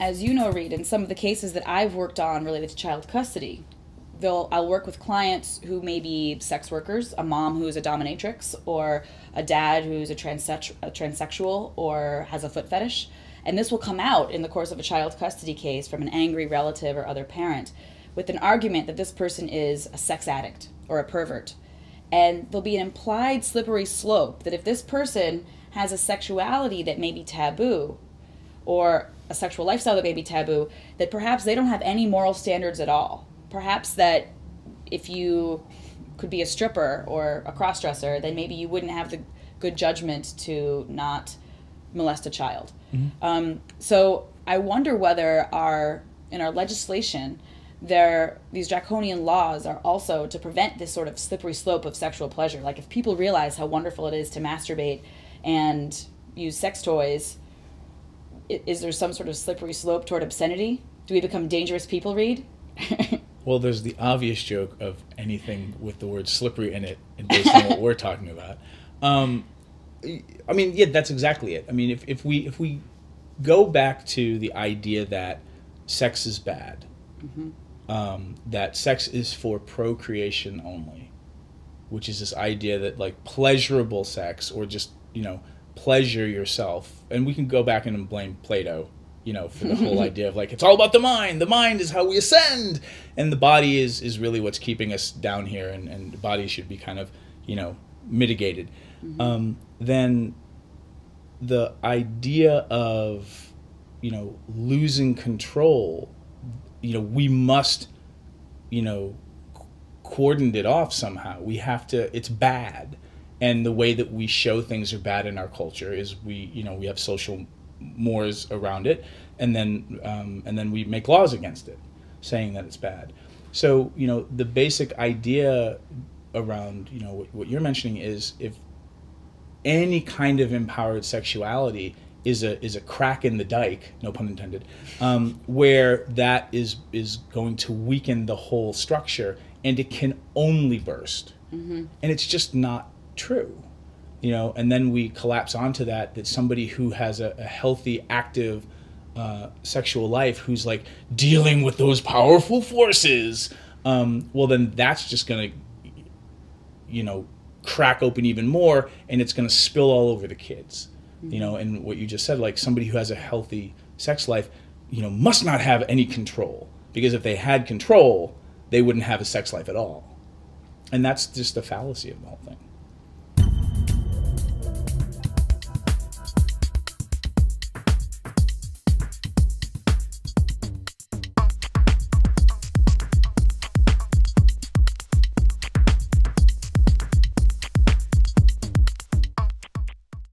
as you know, Reid, in some of the cases that I've worked on related to child custody, I'll work with clients who may be sex workers, a mom who's a dominatrix, or a dad who's a transsexual or has a foot fetish. And this will come out in the course of a child custody case from an angry relative or other parent with an argument that this person is a sex addict or a pervert. And there'll be an implied slippery slope that if this person has a sexuality that may be taboo or a sexual lifestyle that may be taboo, that perhaps they don't have any moral standards at all. Perhaps that if you could be a stripper or a cross-dresser, then maybe you wouldn't have the good judgment to not molest a child. Mm-hmm. So I wonder whether in our legislation, these draconian laws are also to prevent this sort of slippery slope of sexual pleasure. Like if people realize how wonderful it is to masturbate and use sex toys, is there some sort of slippery slope toward obscenity? Do we become dangerous people, Reid? Well, there's the obvious joke of anything with the word slippery in it, and based on what we're talking about. I mean, yeah, that's exactly it. I mean, if we go back to the idea that sex is bad, mm-hmm. That sex is for procreation only, which is this idea that like pleasurable sex or just, pleasure yourself, and we can go back and blame Plato, for the whole idea of like, it's all about the mind. The mind is how we ascend, and the body is really what's keeping us down here, and the body should be kind of, mitigated. Mm-hmm. Then the idea of, losing control, we must, cordon it off somehow. We have to, it's bad. And the way that we show things are bad in our culture is we have social mores around it, and then we make laws against it, saying that it's bad. So, the basic idea around, what you're mentioning is if any kind of empowered sexuality is a crack in the dike, no pun intended, where that is going to weaken the whole structure, and it can only burst. Mm-hmm. And it's just not true. And then we collapse onto that somebody who has a healthy, active sexual life, who's like dealing with those powerful forces, well, then that's just going to, crack open even more, and it's going to spill all over the kids. Mm-hmm. And what you just said, like somebody who has a healthy sex life, must not have any control, because if they had control, they wouldn't have a sex life at all. And that's just the fallacy of the whole thing.